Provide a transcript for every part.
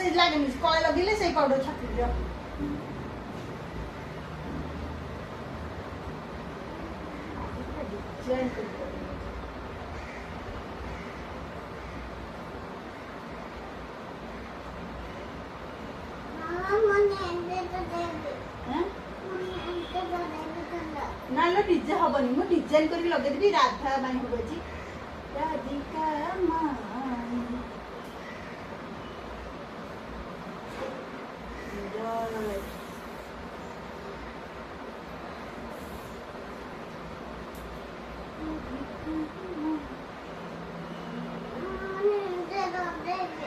से लागेनि कळ लगिले से पाउडर छापी दियो ना लो डीजे हबनी मु डिजाइन करके लगे देबी राधा माई होबे जी राधिका माई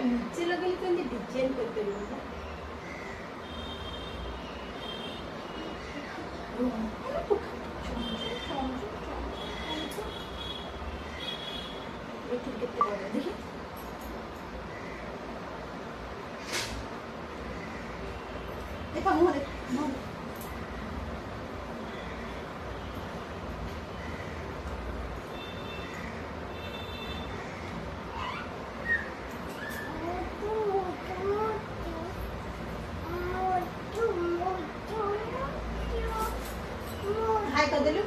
नीचे लगे डिजाइन करके देखा मुँह हाय कर देलु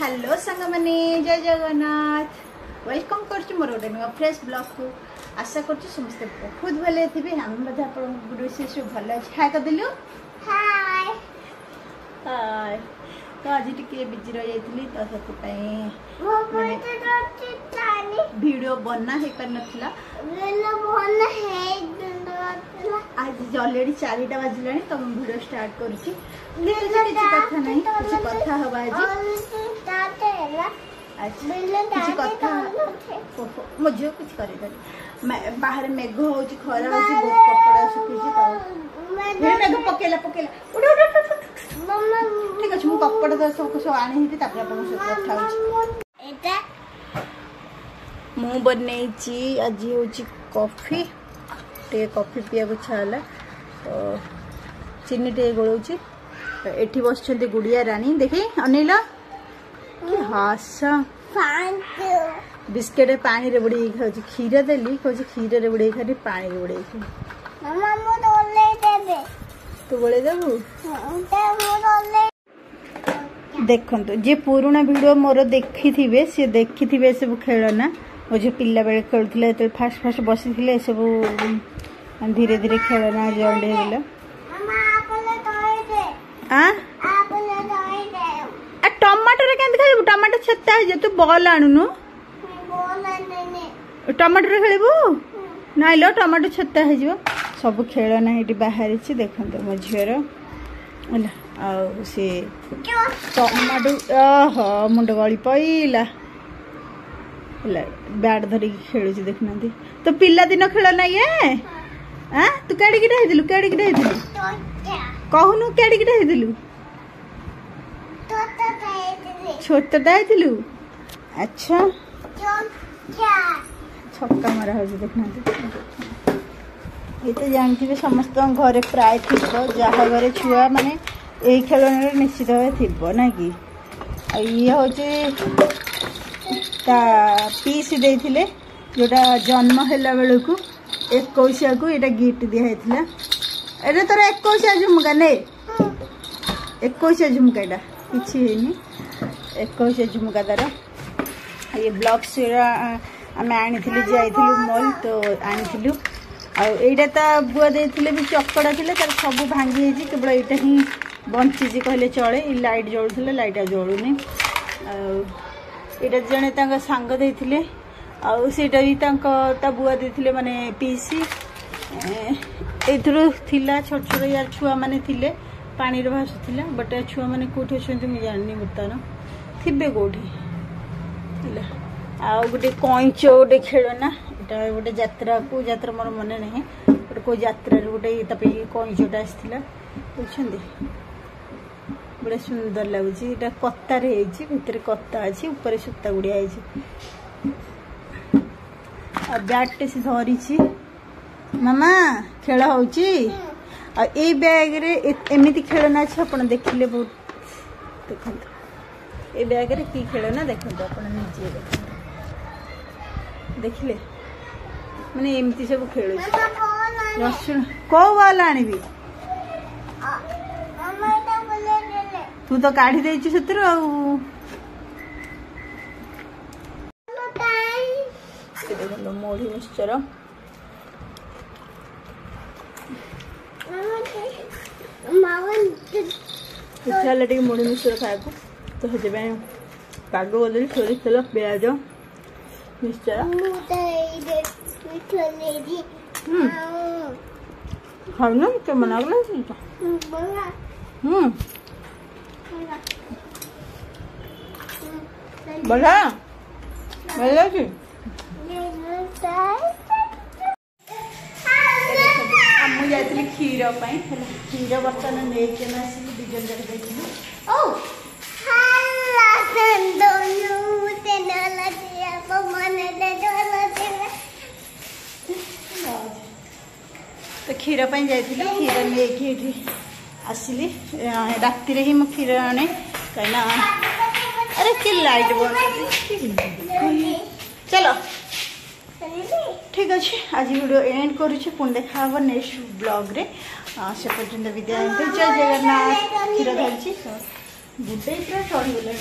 हेलो संग माने जय जगन्नाथ वेलकम करछु मोर गोटे नुआ फ्रेश ब्लॉग को आशा करछु समस्त बहुत भले थिबे हम बधा आपण गुड से भल अछि हाय कर दिलु हाय हाय तो आज टिके बिजी रह जाइतली तो सति पई वीडियो बना हे कर नथला आज ऑलरेडी 4टा बाजिलानी तो हम वीडियो स्टार्ट करछि किसी कथा नहीं किसी कथा हवा आज किसी कथा मो झील कुछ कर बाहर मेघ हो खरा हो बहुत कपड़ा सुखी तो मेघ पकेला पकेला ठीक अच्छे मुझे कपड़ा तो सब आनी कथा मु बन आज हूँ कॉफी टे कॉफी पिया छाला तो चीनी टे गोलौची एठी बस गुड़िया रानी देखी अनिल हास बिस्केट पानी रे बुड़ी खाऊ क्षीर देली कहूँ क्षीर रे बुड़े खाली पानी रे बुड़े तू बोले देबू देखंतु जे पुराना वीडियो मोर देखी थिबे से देखी थिबे सब खेलना वो जो पिल्ला बेले खेलुथिले तो फास्ट फास्ट बसी थिले सब धीरे धीरे खेलना जंडे होला टमाटर केंत खेलबू टमाटर छत्ता है तू बॉल आणुनु टमाटर खेलबू नाइ लो टमाटर छत्ता है जो सब खेलना ये बाहर देखते मो झीर सी टमाटो मुंड गली पईला बैट धरिक खेलु देखना तो पिला दिन खेल ना ये तू केड़ी कहूनु केड़ी छोटा अच्छा छक्का मारा हो देखना ये तो जानते समस्त घरे प्राय थी जहाँ घरे छुआ माने यही खेलना निश्चित भाव थी ना कि ये हूँ पीस देते जोटा जन्म है बेलू 21 को यहाँ गिफ्ट दिखाई ये तोर 21 झुमका ने 21 झुमका यहाँ किसी 21 झुमका तार ये ब्लॉक्स आम आनी जाइलु मॉल तो आनी आईटा तो बुआ देते भी चकड़ा थे तार सब भांगी केवल यहाँ ही बंची कहले चले लाइट जलुला लाइट जलुनी यहाँ जड़े सांग देते आईटा भी बुआ देते माने पीसी एथिला छोट छोट यार छुआ मैंने थे पानी भासुला बट छुआ मैंने कौट अच्छे मुझे जानी बर्तमान थे कौटी आ गोटे कईच गोटे खेलना यहाँ गोटे जात्रा को जात्रा मोर मन ना गोटे को जात्रा गोटे कईचटा आसाला बुझे बड़ा सुंदर लगुच कत्तार भितर कत्ता अच्छी ऊपर सूता गुड़िया बैगटे से धरी मामा खेल हो बैग रे एमती खेलना अच्छे आप देखिले बहुत देखो ये बैग रे की खेलना देखो आप निजे देखिले मैंने एमती सब खेल रसुण कौ बल आनबी तू तो काढ़ी देचु से देखो मोड़ी मिक्सचर इच्छा है टे मुढ़ी मिक्सचर खाया तो से पाग बदल सोरिष तेल पिज मिक्सचर खाऊन क्या मना बढ़ा बढ़िया मुझे जाती क्षीर क्षीर बर्तमान नहीं दिजन तो क्षीर जाती क्षीर नहीं आसली राति ही मो क्षीर आने कहीं अरे कि लाइट बंद चलो ठीक अच्छे आज वीडियो एंड करुचे पुणी देखा नेक्स्ट ब्लॉग रे से पर्यंत विद्या जय जगन्नाथ क्षीर धरची बुढ़े पूरा चढ़ी गला